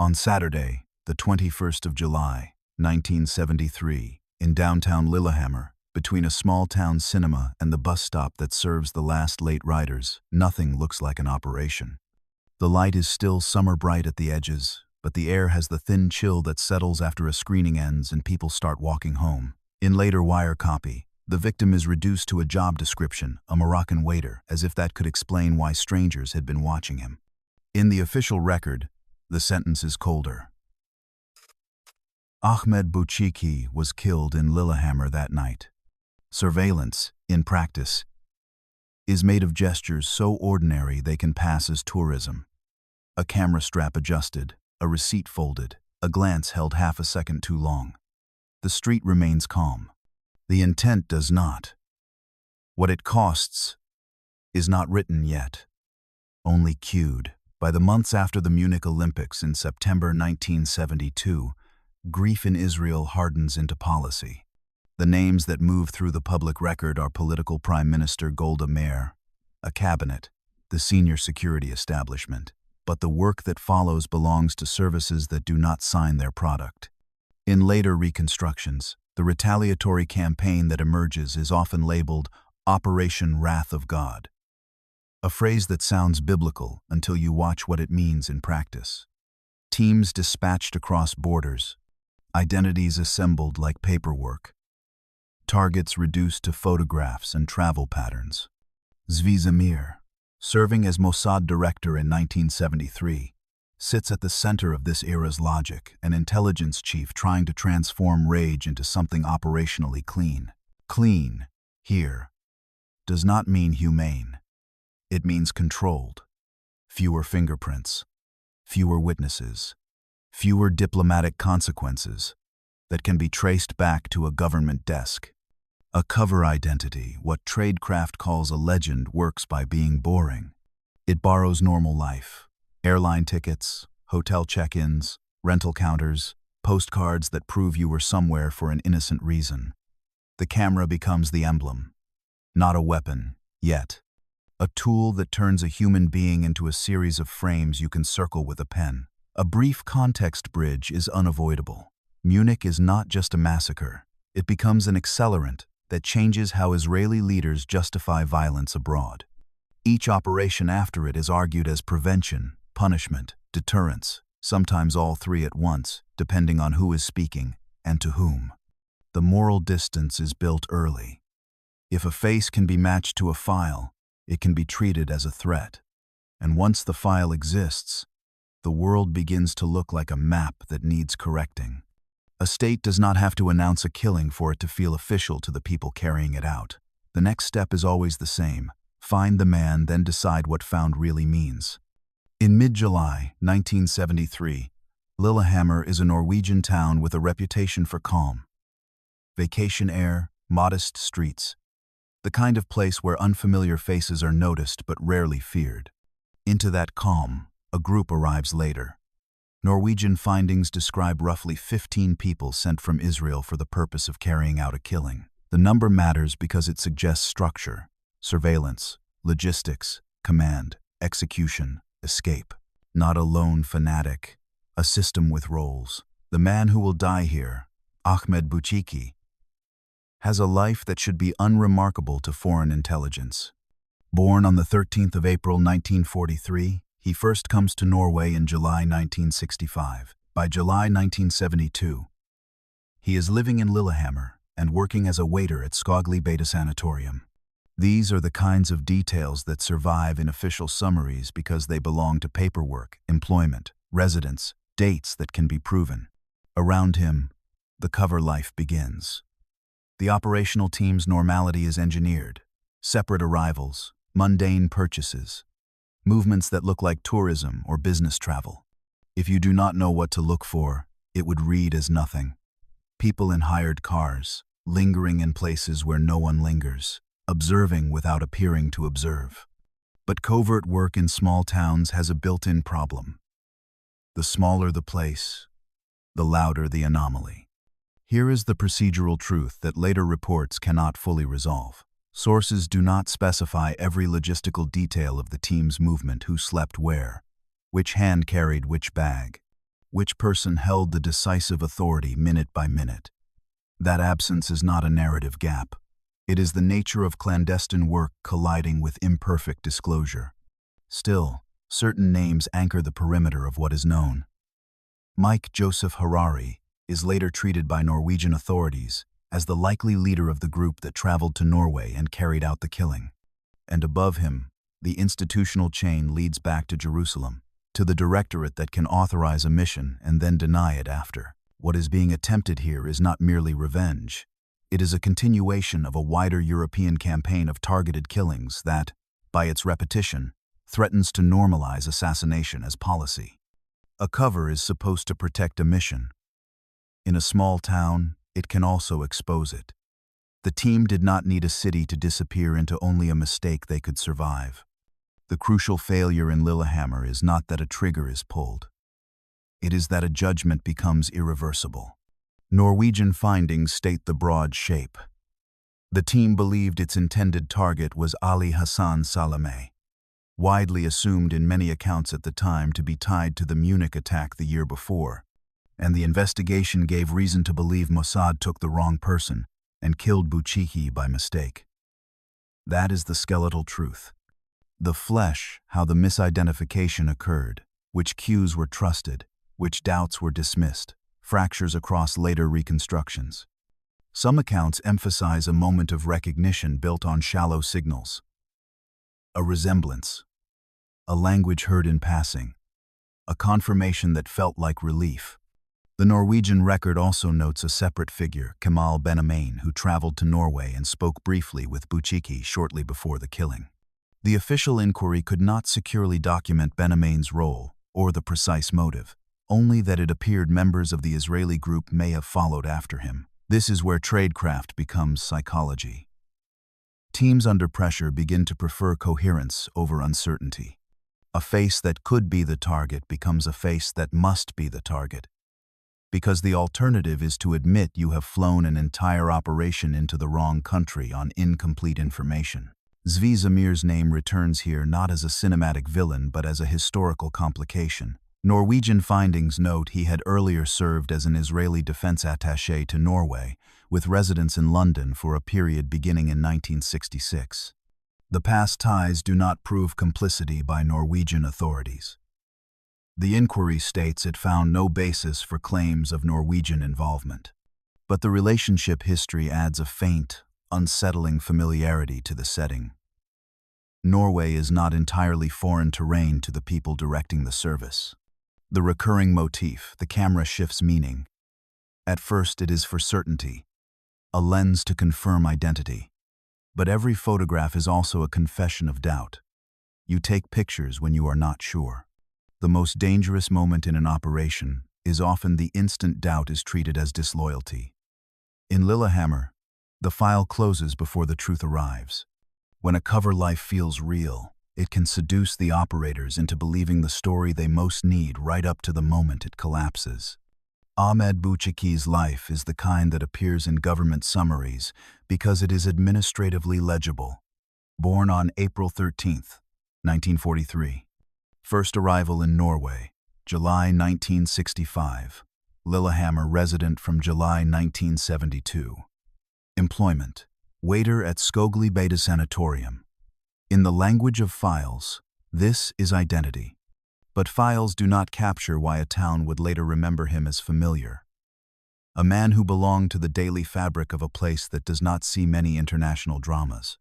On Saturday, the 21st of July, 1973, in downtown Lillehammer, between a small-town cinema and the bus stop that serves the last late riders, nothing looks like an operation. The light is still summer bright at the edges, but the air has the thin chill that settles after a screening ends and people start walking home. In later wire copy, the victim is reduced to a job description, a Moroccan waiter, as if that could explain why strangers had been watching him. In the official record, the sentence is colder. Ahmed Bouchiki was killed in Lillehammer that night. Surveillance, in practice, is made of gestures so ordinary they can pass as tourism. A camera strap adjusted, a receipt folded, a glance held half a second too long. The street remains calm. The intent does not. What it costs is not written yet, only cued. By the months after the Munich Olympics in September 1972, grief in Israel hardens into policy. The names that move through the public record are political Prime Minister Golda Meir, a cabinet, the senior security establishment, but the work that follows belongs to services that do not sign their product. In later reconstructions, the retaliatory campaign that emerges is often labeled Operation Wrath of God, a phrase that sounds biblical until you watch what it means in practice. Teams dispatched across borders, identities assembled like paperwork, targets reduced to photographs and travel patterns. Zvi Zamir, serving as Mossad director in 1973, sits at the center of this era's logic, an intelligence chief trying to transform rage into something operationally clean. Clean, here, does not mean humane. It means controlled. Fewer fingerprints, fewer witnesses, fewer diplomatic consequences that can be traced back to a government desk. A cover identity, what tradecraft calls a legend, works by being boring. It borrows normal life. Airline tickets, hotel check-ins, rental counters, postcards that prove you were somewhere for an innocent reason. The camera becomes the emblem. Not a weapon, yet. A tool that turns a human being into a series of frames you can circle with a pen. A brief context bridge is unavoidable. Munich is not just a massacre. It becomes an accelerant that changes how Israeli leaders justify violence abroad. Each operation after it is argued as prevention, punishment, deterrence, sometimes all three at once, depending on who is speaking and to whom. The moral distance is built early. If a face can be matched to a file, it can be treated as a threat. And once the file exists, the world begins to look like a map that needs correcting. A state does not have to announce a killing for it to feel official to the people carrying it out. The next step is always the same. Find the man, then decide what found really means. In mid-July 1973, Lillehammer is a Norwegian town with a reputation for calm. Vacation air, modest streets. The kind of place where unfamiliar faces are noticed but rarely feared. Into that calm, a group arrives later. Norwegian findings describe roughly 15 people sent from Israel for the purpose of carrying out a killing. The number matters because it suggests structure, surveillance, logistics, command, execution, escape. Not a lone fanatic, a system with roles. The man who will die here, Ahmed Bouchiki, has a life that should be unremarkable to foreign intelligence. Born on the 13th of April 1943, he first comes to Norway in July 1965. By July 1972, he is living in Lillehammer and working as a waiter at Skogli Beta Sanatorium. These are the kinds of details that survive in official summaries because they belong to paperwork, employment, residence, dates that can be proven. Around him, the cover life begins. The operational team's normality is engineered. Separate arrivals, mundane purchases, movements that look like tourism or business travel. If you do not know what to look for, it would read as nothing. People in hired cars, lingering in places where no one lingers, observing without appearing to observe. But covert work in small towns has a built-in problem. The smaller the place, the louder the anomaly. Here is the procedural truth that later reports cannot fully resolve. Sources do not specify every logistical detail of the team's movement, who slept where, which hand carried which bag. Which person held the decisive authority minute by minute? That absence is not a narrative gap. It is the nature of clandestine work colliding with imperfect disclosure. Still, certain names anchor the perimeter of what is known. Mike Joseph Harari is later treated by Norwegian authorities as the likely leader of the group that traveled to Norway and carried out the killing. And above him, the institutional chain leads back to Jerusalem, to the directorate that can authorize a mission and then deny it after. What is being attempted here is not merely revenge. It is a continuation of a wider European campaign of targeted killings that, by its repetition, threatens to normalize assassination as policy. A cover is supposed to protect a mission. In a small town, it can also expose it. The team did not need a city to disappear into only a mistake they could survive. The crucial failure in Lillehammer is not that a trigger is pulled. It is that a judgment becomes irreversible. Norwegian findings state the broad shape. The team believed its intended target was Ali Hassan Salameh, widely assumed in many accounts at the time to be tied to the Munich attack the year before, and the investigation gave reason to believe Mossad took the wrong person and killed Bouchiki by mistake. That is the skeletal truth. The flesh, how the misidentification occurred, which cues were trusted, which doubts were dismissed, fractures across later reconstructions. Some accounts emphasize a moment of recognition built on shallow signals. A resemblance, a language heard in passing, a confirmation that felt like relief. The Norwegian record also notes a separate figure, Kemal Benamain, who traveled to Norway and spoke briefly with Bouchiki shortly before the killing. The official inquiry could not securely document Benamain's role or the precise motive, only that it appeared members of the Israeli group may have followed after him. This is where tradecraft becomes psychology. Teams under pressure begin to prefer coherence over uncertainty. A face that could be the target becomes a face that must be the target, because the alternative is to admit you have flown an entire operation into the wrong country on incomplete information. Zvi Zamir's name returns here not as a cinematic villain but as a historical complication. Norwegian findings note he had earlier served as an Israeli defense attaché to Norway, with residence in London for a period beginning in 1966. The past ties do not prove complicity by Norwegian authorities. The inquiry states it found no basis for claims of Norwegian involvement. But the relationship history adds a faint, unsettling familiarity to the setting. Norway is not entirely foreign terrain to the people directing the service. The recurring motif, the camera shifts meaning. At first it is for certainty, a lens to confirm identity. But every photograph is also a confession of doubt. You take pictures when you are not sure. The most dangerous moment in an operation is often the instant doubt is treated as disloyalty. In Lillehammer, the file closes before the truth arrives. When a cover life feels real, it can seduce the operators into believing the story they most need right up to the moment it collapses. Ahmed Bouchiki's life is the kind that appears in government summaries because it is administratively legible. Born on April 13, 1943. First arrival in Norway, July 1965. Lillehammer resident from July 1972. Employment, waiter at Skogli Beta Sanatorium. In the language of files, this is identity. But files do not capture why a town would later remember him as familiar. A man who belonged to the daily fabric of a place that does not see many international dramas.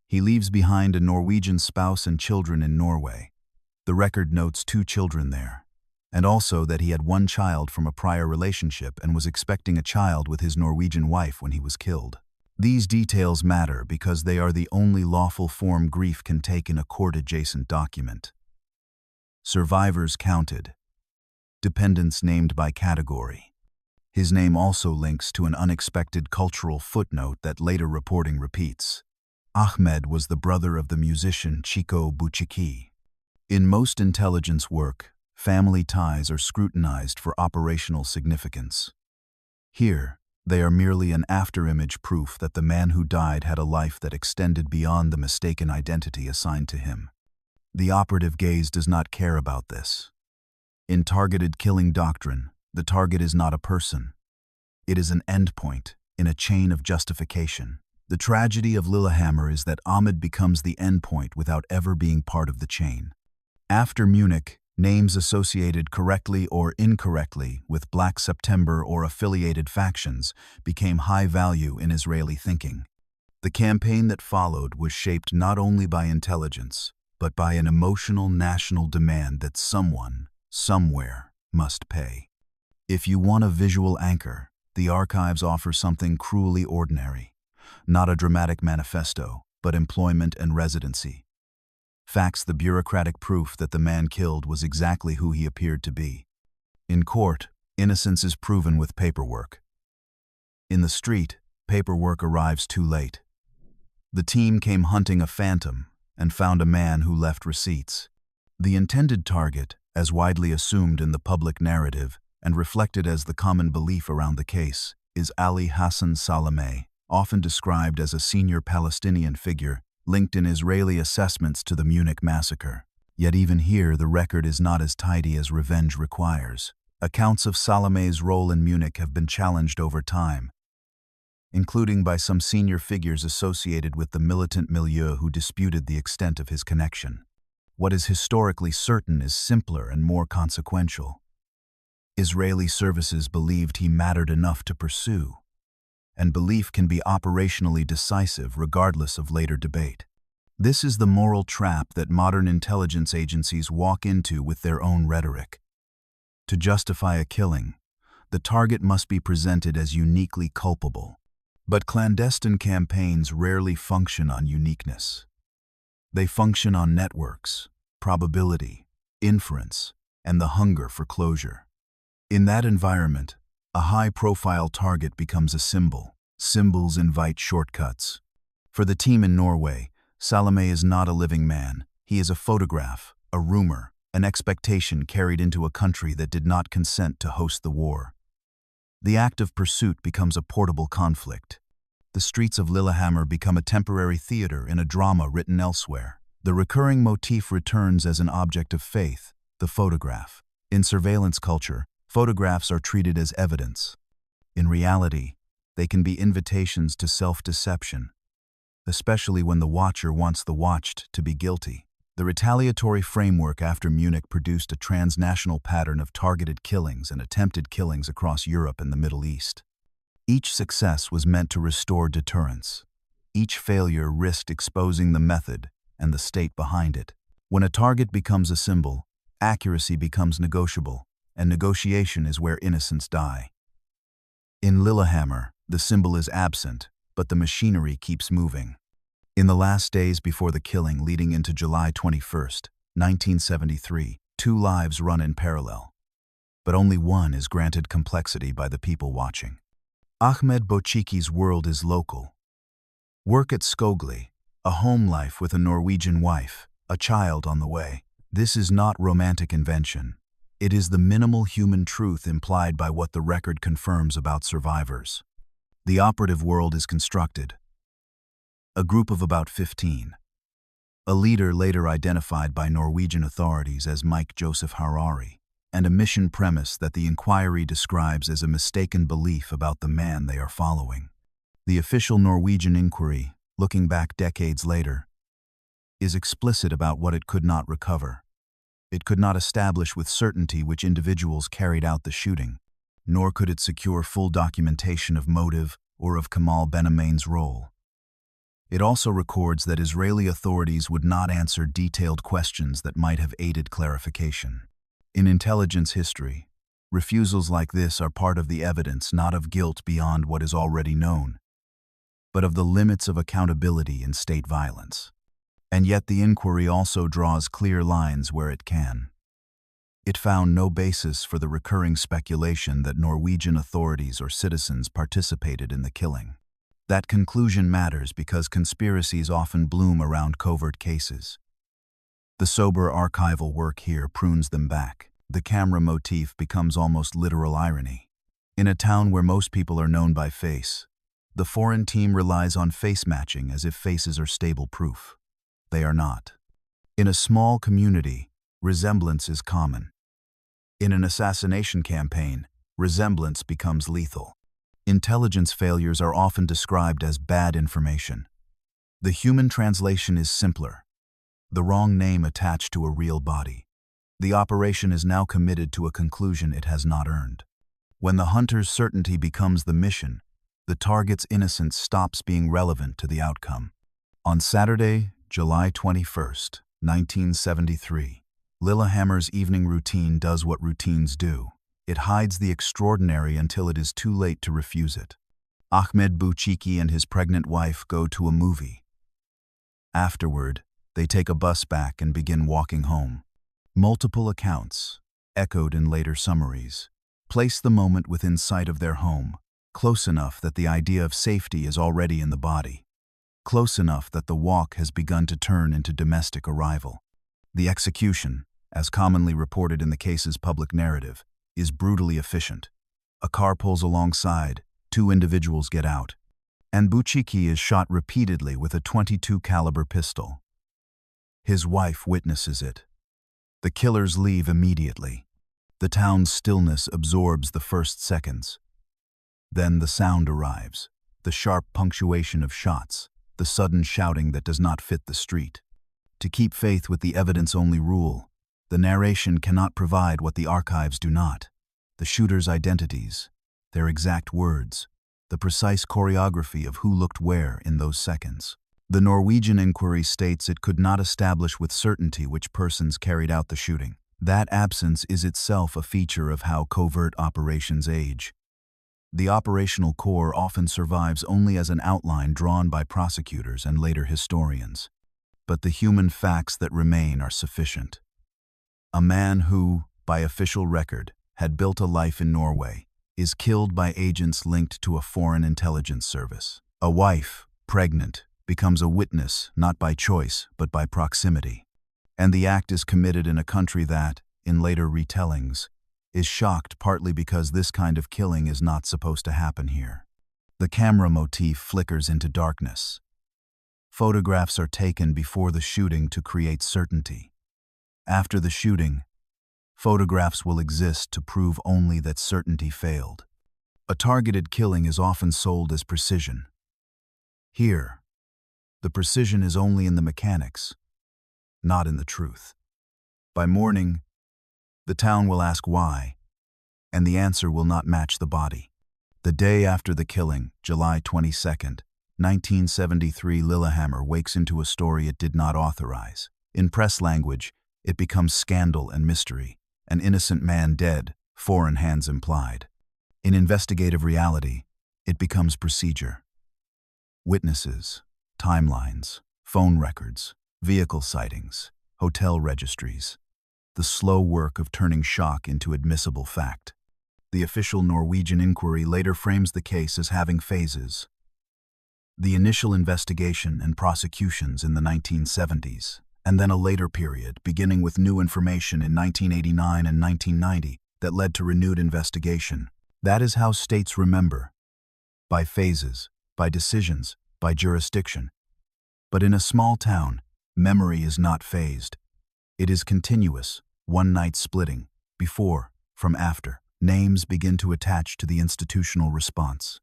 He leaves behind a Norwegian spouse and children in Norway. The record notes 2 children there, and also that he had 1 child from a prior relationship and was expecting a child with his Norwegian wife when he was killed. These details matter because they are the only lawful form grief can take in a court-adjacent document. Survivors counted. Dependents named by category. His name also links to an unexpected cultural footnote that later reporting repeats. Ahmed was the brother of the musician Chico Bouchiki. In most intelligence work, family ties are scrutinized for operational significance. Here, they are merely an afterimage proof that the man who died had a life that extended beyond the mistaken identity assigned to him. The operative gaze does not care about this. In targeted killing doctrine, the target is not a person. It is an endpoint in a chain of justification. The tragedy of Lillehammer is that Ahmed becomes the endpoint without ever being part of the chain. After Munich, names associated correctly or incorrectly with Black September or affiliated factions became high value in Israeli thinking. The campaign that followed was shaped not only by intelligence, but by an emotional national demand that someone, somewhere, must pay. If you want a visual anchor, the archives offer something cruelly ordinary. Not a dramatic manifesto, but employment and residency. Facts, the bureaucratic proof that the man killed was exactly who he appeared to be. In court, innocence is proven with paperwork. In the street, paperwork arrives too late. The team came hunting a phantom and found a man who left receipts. The intended target, as widely assumed in the public narrative and reflected as the common belief around the case, is Ali Hassan Salameh, often described as a senior Palestinian figure linked in Israeli assessments to the Munich massacre. Yet even here, the record is not as tidy as revenge requires. Accounts of Salameh's role in Munich have been challenged over time, including by some senior figures associated with the militant milieu who disputed the extent of his connection. What is historically certain is simpler and more consequential. Israeli services believed he mattered enough to pursue, and belief can be operationally decisive regardless of later debate. This is the moral trap that modern intelligence agencies walk into with their own rhetoric. To justify a killing, the target must be presented as uniquely culpable. But clandestine campaigns rarely function on uniqueness. They function on networks, probability, inference, and the hunger for closure. In that environment, a high-profile target becomes a symbol. Symbols invite shortcuts. For the team in Norway, Salameh is not a living man. He is a photograph, a rumor, an expectation carried into a country that did not consent to host the war. The act of pursuit becomes a portable conflict. The streets of Lillehammer become a temporary theater in a drama written elsewhere. The recurring motif returns as an object of faith, the photograph. In surveillance culture, photographs are treated as evidence. In reality, they can be invitations to self-deception, especially when the watcher wants the watched to be guilty. The retaliatory framework after Munich produced a transnational pattern of targeted killings and attempted killings across Europe and the Middle East. Each success was meant to restore deterrence. Each failure risked exposing the method and the state behind it. When a target becomes a symbol, accuracy becomes negotiable, and negotiation is where innocents die. In Lillehammer, the symbol is absent, but the machinery keeps moving. In the last days before the killing leading into July 21, 1973, 2 lives run in parallel. But only one is granted complexity by the people watching. Ahmed Bociki's world is local. Work at Skogli, a home life with a Norwegian wife, a child on the way. This is not romantic invention. It is the minimal human truth implied by what the record confirms about survivors. The operative world is constructed. A group of about 15. A leader later identified by Norwegian authorities as Mike Joseph Harari, and a mission premise that the inquiry describes as a mistaken belief about the man they are following. The official Norwegian inquiry, looking back decades later, is explicit about what it could not recover. It could not establish with certainty which individuals carried out the shooting, nor could it secure full documentation of motive or of Kamal Benamain's role. It also records that Israeli authorities would not answer detailed questions that might have aided clarification. In intelligence history, refusals like this are part of the evidence not of guilt beyond what is already known, but of the limits of accountability in state violence. And yet the inquiry also draws clear lines where it can. It found no basis for the recurring speculation that Norwegian authorities or citizens participated in the killing. That conclusion matters because conspiracies often bloom around covert cases. The sober archival work here prunes them back. The camera motif becomes almost literal irony. In a town where most people are known by face, the foreign team relies on face matching as if faces are stable proof. They are not. In a small community, resemblance is common. In an assassination campaign, resemblance becomes lethal. Intelligence failures are often described as bad information. The human translation is simpler: the wrong name attached to a real body. The operation is now committed to a conclusion it has not earned. When the hunter's certainty becomes the mission, the target's innocence stops being relevant to the outcome. On Saturday, July 21st, 1973, Lillehammer's evening routine does what routines do. It hides the extraordinary until it is too late to refuse it. Ahmed Bouchiki and his pregnant wife go to a movie. Afterward, they take a bus back and begin walking home. Multiple accounts, echoed in later summaries, place the moment within sight of their home, close enough that the idea of safety is already in the body, close enough that the walk has begun to turn into domestic arrival. The execution, as commonly reported in the case's public narrative, is brutally efficient. A car pulls alongside, 2 individuals get out, and Bouchiki is shot repeatedly with a .22 caliber pistol. His wife witnesses it. The killers leave immediately. The town's stillness absorbs the first seconds. Then the sound arrives, the sharp punctuation of shots, the sudden shouting that does not fit the street. To keep faith with the evidence-only rule, the narration cannot provide what the archives do not: the shooters' identities, their exact words, the precise choreography of who looked where in those seconds. The Norwegian inquiry states it could not establish with certainty which persons carried out the shooting. That absence is itself a feature of how covert operations age. The operational core often survives only as an outline drawn by prosecutors and later historians. But the human facts that remain are sufficient. A man who, by official record, had built a life in Norway, is killed by agents linked to a foreign intelligence service. A wife, pregnant, becomes a witness not by choice but by proximity. And the act is committed in a country that, in later retellings, is shocked partly because this kind of killing is not supposed to happen here. The camera motif flickers into darkness. Photographs are taken before the shooting to create certainty. After the shooting, photographs will exist to prove only that certainty failed. A targeted killing is often sold as precision. Here, the precision is only in the mechanics, not in the truth. By morning, the town will ask why, and the answer will not match the body. The day after the killing, July 22nd, 1973, Lillehammer wakes into a story it did not authorize. In press language, it becomes scandal and mystery. An innocent man dead, foreign hands implied. In investigative reality, it becomes procedure. Witnesses, timelines, phone records, vehicle sightings, hotel registries. The slow work of turning shock into admissible fact. The official Norwegian inquiry later frames the case as having phases. The initial investigation and prosecutions in the 1970s, and then a later period, beginning with new information in 1989 and 1990 that led to renewed investigation. That is how states remember. By phases, by decisions, by jurisdiction. But in a small town, memory is not phased. It is continuous, one-night splitting, before, from after. Names begin to attach to the institutional response.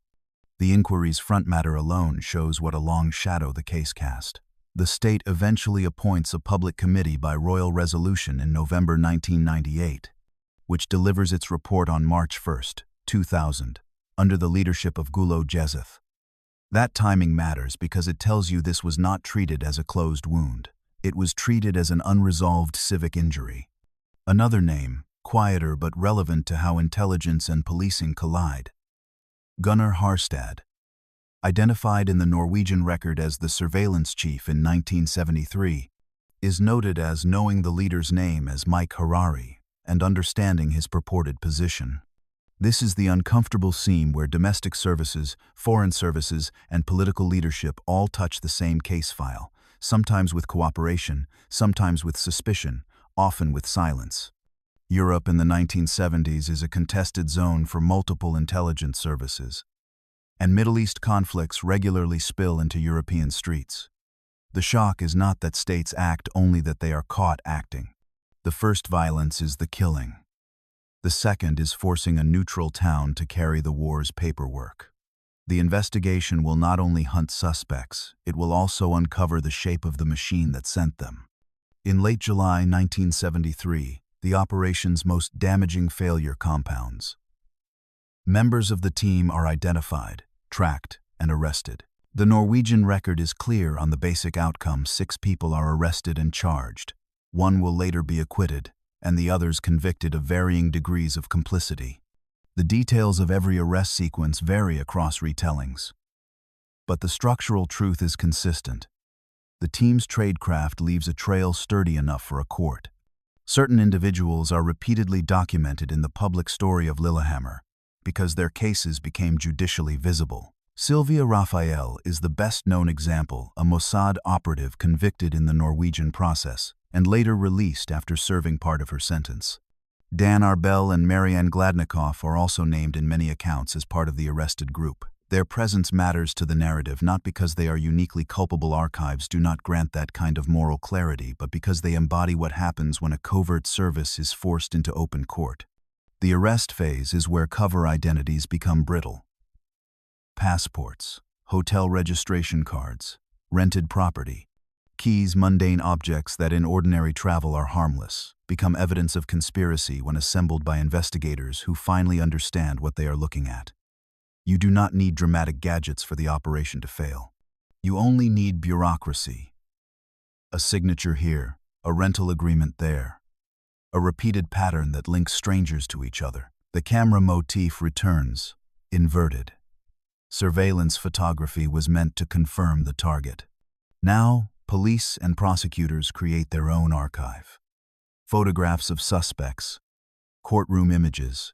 The inquiry's front matter alone shows what a long shadow the case cast. The state eventually appoints a public committee by royal resolution in November 1998, which delivers its report on March 1, 2000, under the leadership of Gulo Jezeth. That timing matters because it tells you this was not treated as a closed wound. It was treated as an unresolved civic injury. Another name, quieter but relevant to how intelligence and policing collide. Gunnar Harstad, identified in the Norwegian record as the surveillance chief in 1973, is noted as knowing the leader's name as Mike Harari and understanding his purported position. This is the uncomfortable seam where domestic services, foreign services, and political leadership all touch the same case file, sometimes with cooperation, sometimes with suspicion, often with silence. Europe in the 1970s is a contested zone for multiple intelligence services, and Middle East conflicts regularly spill into European streets. The shock is not that states act, only that they are caught acting. The first violence is the killing. The second is forcing a neutral town to carry the war's paperwork. The investigation will not only hunt suspects, it will also uncover the shape of the machine that sent them. In late July 1973, the operation's most damaging failure compounds. Members of the team are identified, tracked, and arrested. The Norwegian record is clear on the basic outcome: 6 people are arrested and charged. 1 will later be acquitted, and the others convicted of varying degrees of complicity. The details of every arrest sequence vary across retellings. But the structural truth is consistent. The team's tradecraft leaves a trail sturdy enough for a court. Certain individuals are repeatedly documented in the public story of Lillehammer because their cases became judicially visible. Sylvia Raphael is the best-known example, a Mossad operative convicted in the Norwegian process and later released after serving part of her sentence. Dan Arbel and Marianne Gladnikoff are also named in many accounts as part of the arrested group. Their presence matters to the narrative not because they are uniquely culpable. Archives do not grant that kind of moral clarity, but because they embody what happens when a covert service is forced into open court. The arrest phase is where cover identities become brittle. Passports, hotel registration cards, rented property, keys, mundane objects that in ordinary travel are harmless, become evidence of conspiracy when assembled by investigators who finally understand what they are looking at. You do not need dramatic gadgets for the operation to fail. You only need bureaucracy. A signature here, a rental agreement there, a repeated pattern that links strangers to each other. The camera motif returns, inverted. Surveillance photography was meant to confirm the target. Now, police and prosecutors create their own archive. Photographs of suspects, courtroom images,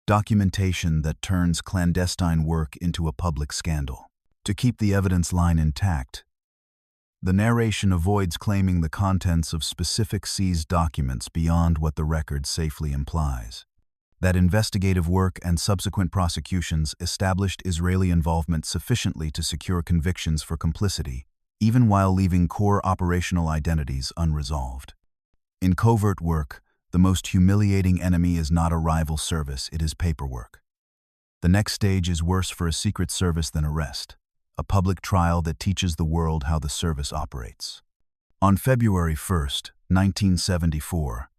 documentation that turns clandestine work into a public scandal. To keep the evidence line intact, the narration avoids claiming the contents of specific seized documents beyond what the record safely implies. That investigative work and subsequent prosecutions established Israeli involvement sufficiently to secure convictions for complicity, even while leaving core operational identities unresolved. In covert work, the most humiliating enemy is not a rival service, it is paperwork. The next stage is worse for a secret service than arrest, a public trial that teaches the world how the service operates. On February 1, 1974,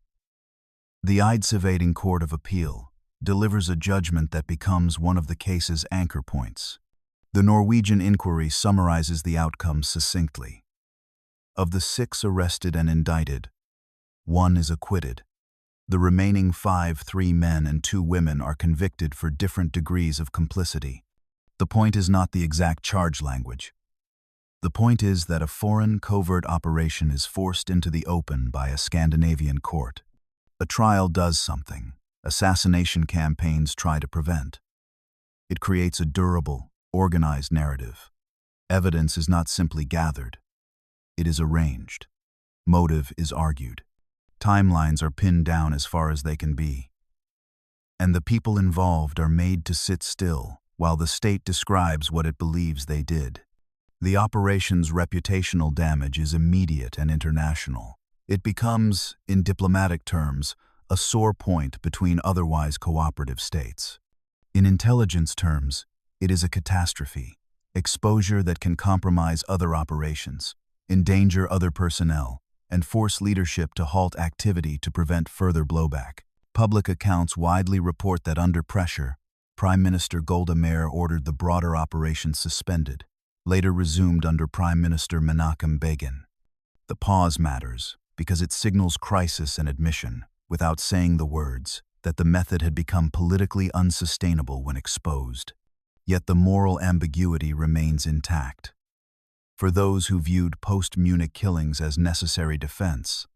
the Eidsivating Court of Appeal delivers a judgment that becomes one of the case's anchor points. The Norwegian inquiry summarizes the outcome succinctly. Of the 6 arrested and indicted, 1 is acquitted. The remaining 5, 3 men and 2 women, are convicted for different degrees of complicity. The point is not the exact charge language. The point is that a foreign covert operation is forced into the open by a Scandinavian court. A trial does something assassination campaigns try to prevent. It creates a durable, organized narrative. Evidence is not simply gathered. It is arranged. Motive is argued. Timelines are pinned down as far as they can be. And the people involved are made to sit still while the state describes what it believes they did. The operation's reputational damage is immediate and international. It becomes, in diplomatic terms, a sore point between otherwise cooperative states. In intelligence terms, it is a catastrophe, exposure that can compromise other operations, endanger other personnel, and force leadership to halt activity to prevent further blowback. Public accounts widely report that under pressure, Prime Minister Golda Meir ordered the broader operation suspended, later resumed under Prime Minister Menachem Begin. The pause matters because it signals crisis and admission, without saying the words, that the method had become politically unsustainable when exposed. Yet the moral ambiguity remains intact. For those who viewed post-Munich killings as necessary defense,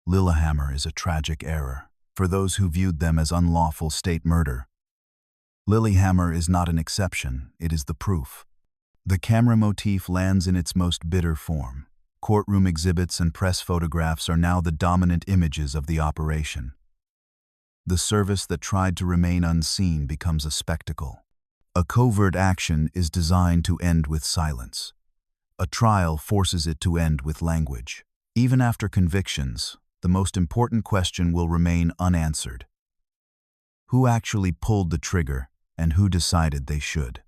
Lillehammer is a tragic error. For those who viewed them as unlawful state murder, Lillehammer is not an exception, it is the proof. The camera motif lands in its most bitter form. Courtroom exhibits and press photographs are now the dominant images of the operation. The service that tried to remain unseen becomes a spectacle. A covert action is designed to end with silence. A trial forces it to end with language. Even after convictions, the most important question will remain unanswered. Who actually pulled the trigger, and who decided they should?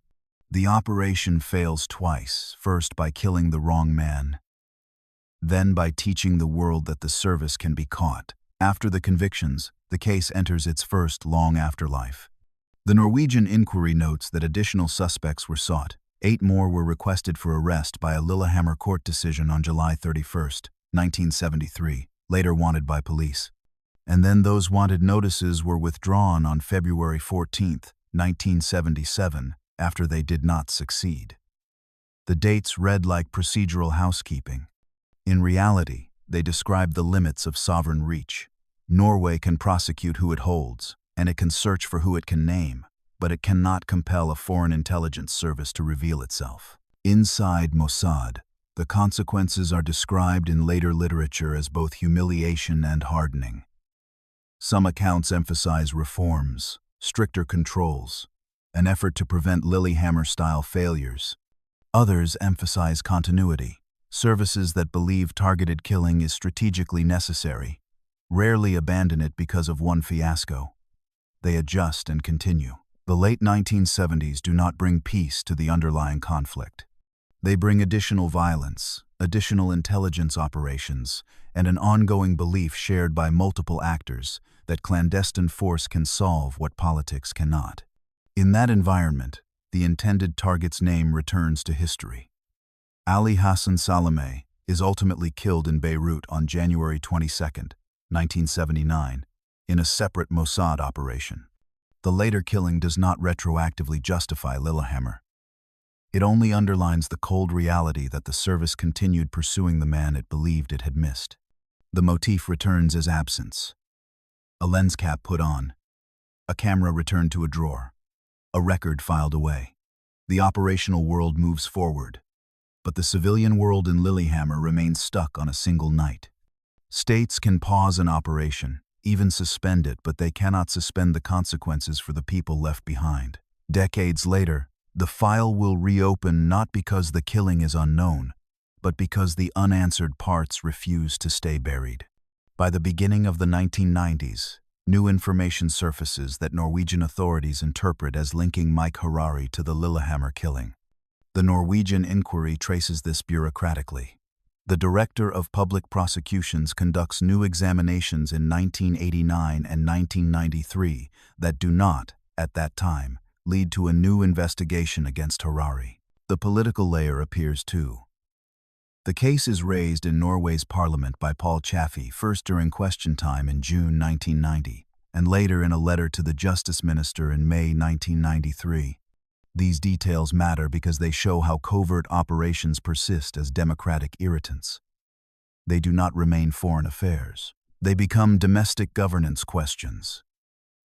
The operation fails twice, first by killing the wrong man, then by teaching the world that the service can be caught. After the convictions, the case enters its first long afterlife. The Norwegian inquiry notes that additional suspects were sought. 8 more were requested for arrest by a Lillehammer court decision on July 31, 1973, later wanted by police. And then those wanted notices were withdrawn on February 14, 1977, after they did not succeed. The dates read like procedural housekeeping. In reality, they describe the limits of sovereign reach. Norway can prosecute who it holds, and it can search for who it can name, but it cannot compel a foreign intelligence service to reveal itself. Inside Mossad, the consequences are described in later literature as both humiliation and hardening. Some accounts emphasize reforms, stricter controls, an effort to prevent Lillehammer-style failures. Others emphasize continuity, services that believe targeted killing is strategically necessary, rarely abandon it because of one fiasco. They adjust and continue. The late 1970s do not bring peace to the underlying conflict. They bring additional violence, additional intelligence operations, and an ongoing belief shared by multiple actors that clandestine force can solve what politics cannot. In that environment, the intended target's name returns to history. Ali Hassan Salameh is ultimately killed in Beirut on January 22, 1979, in a separate Mossad operation. The later killing does not retroactively justify Lillehammer. It only underlines the cold reality that the service continued pursuing the man it believed it had missed. The motif returns as absence. A lens cap put on, a camera returned to a drawer, a record filed away. The operational world moves forward, but the civilian world in Lillehammer remains stuck on a single night. States can pause an operation, even suspend it, but they cannot suspend the consequences for the people left behind. Decades later, the file will reopen not because the killing is unknown, but because the unanswered parts refuse to stay buried. By the beginning of the 1990s, new information surfaces that Norwegian authorities interpret as linking Mike Harari to the Lillehammer killing. The Norwegian inquiry traces this bureaucratically. The Director of Public Prosecutions conducts new examinations in 1989 and 1993 that do not, at that time, lead to a new investigation against Harari. The political layer appears too. The case is raised in Norway's parliament by Paul Chaffee, first during question time in June 1990, and later in a letter to the Justice Minister in May 1993. These details matter because they show how covert operations persist as democratic irritants. They do not remain foreign affairs. They become domestic governance questions.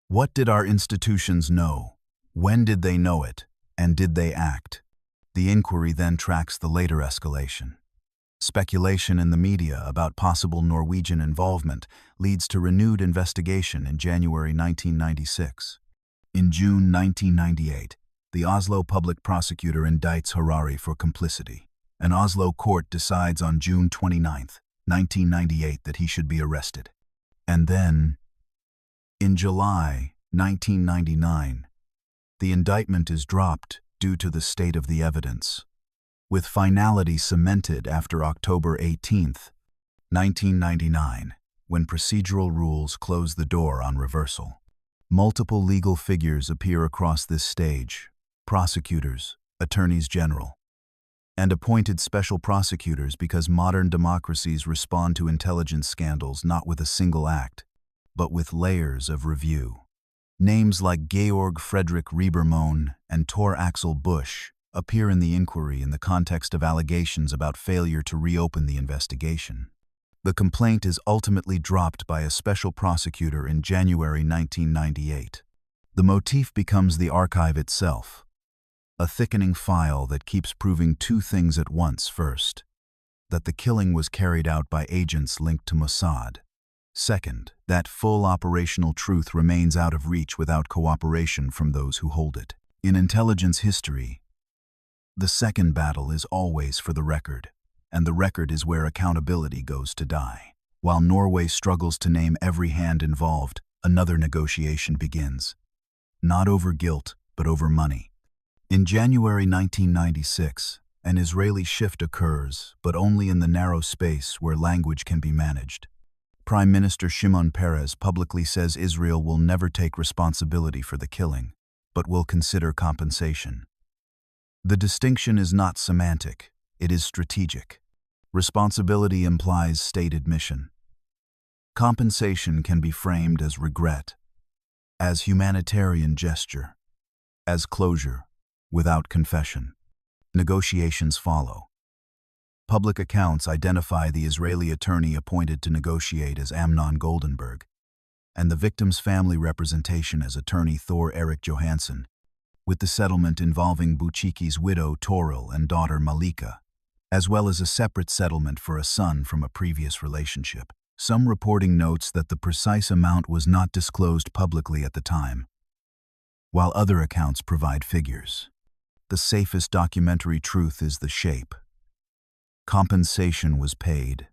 What did our institutions know? When did they know it? And did they act? The inquiry then tracks the later escalation. Speculation in the media about possible Norwegian involvement leads to renewed investigation in January 1996. In June 1998, the Oslo public prosecutor indicts Harari for complicity. An Oslo court decides on June 29, 1998 that he should be arrested. And then, in July 1999, the indictment is dropped due to the state of the evidence, with finality cemented after October 18, 1999, when procedural rules close the door on reversal. Multiple legal figures appear across this stage: prosecutors, attorneys general, and appointed special prosecutors, because modern democracies respond to intelligence scandals not with a single act, but with layers of review. Names like Georg Fredrik Riebermoen and Tor Axel Busch appear in the inquiry in the context of allegations about failure to reopen the investigation. The complaint is ultimately dropped by a special prosecutor in January 1998. The motif becomes the archive itself, a thickening file that keeps proving two things at once. First, that the killing was carried out by agents linked to Mossad. Second, that full operational truth remains out of reach without cooperation from those who hold it. In intelligence history, the second battle is always for the record, and the record is where accountability goes to die. While Norway struggles to name every hand involved, Another negotiation begins, not over guilt, but over money. In January 1996, an Israeli shift occurs, but only in the narrow space where language can be managed. Prime Minister Shimon Peres publicly says Israel will never take responsibility for the killing, but will consider compensation. The distinction is not semantic, it is strategic. Responsibility implies state admission. Compensation can be framed as regret, as humanitarian gesture, as closure, without confession. Negotiations follow. Public accounts identify the Israeli attorney appointed to negotiate as Amnon Goldenberg, and the victim's family representation as attorney Thor Eric Johansson, with the settlement involving Buchiki's widow Toril and daughter Malika, as well as a separate settlement for a son from a previous relationship. Some reporting notes that the precise amount was not disclosed publicly at the time, while other accounts provide figures. The safest documentary truth is the shape. Compensation was paid,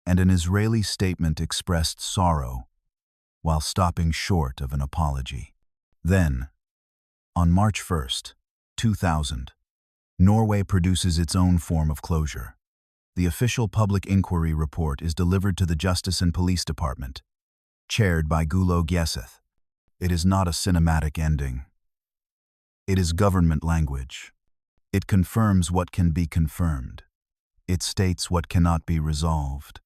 and an Israeli statement expressed sorrow while stopping short of an apology. Then, on March 1, 2000, Norway produces its own form of closure. The official public inquiry report is delivered to the Justice and Police Department, chaired by Gulo Geseth. It is not a cinematic ending. It is government language. It confirms what can be confirmed. It states what cannot be resolved.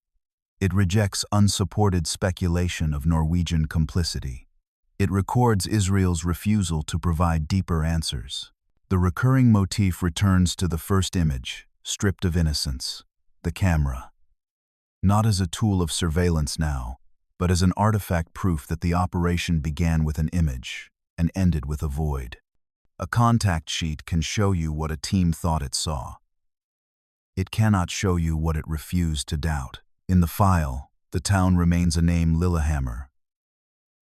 It rejects unsupported speculation of Norwegian complicity. It records Israel's refusal to provide deeper answers. The recurring motif returns to the first image, stripped of innocence, the camera. Not as a tool of surveillance now, but as an artifact proof that the operation began with an image and ended with a void. A contact sheet can show you what a team thought it saw. It cannot show you what it refused to doubt. In the file, the town remains a name Lillehammer,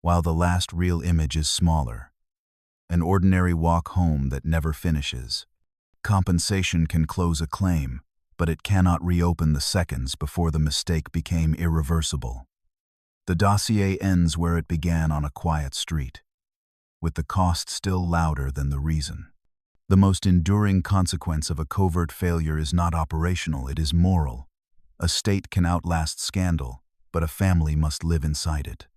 while the last real image is smaller, an ordinary walk home that never finishes. Compensation can close a claim, but it cannot reopen the seconds before the mistake became irreversible. The dossier ends where it began, on a quiet street, with the cost still louder than the reason. The most enduring consequence of a covert failure is not operational, it is moral. A state can outlast scandal, but a family must live inside it.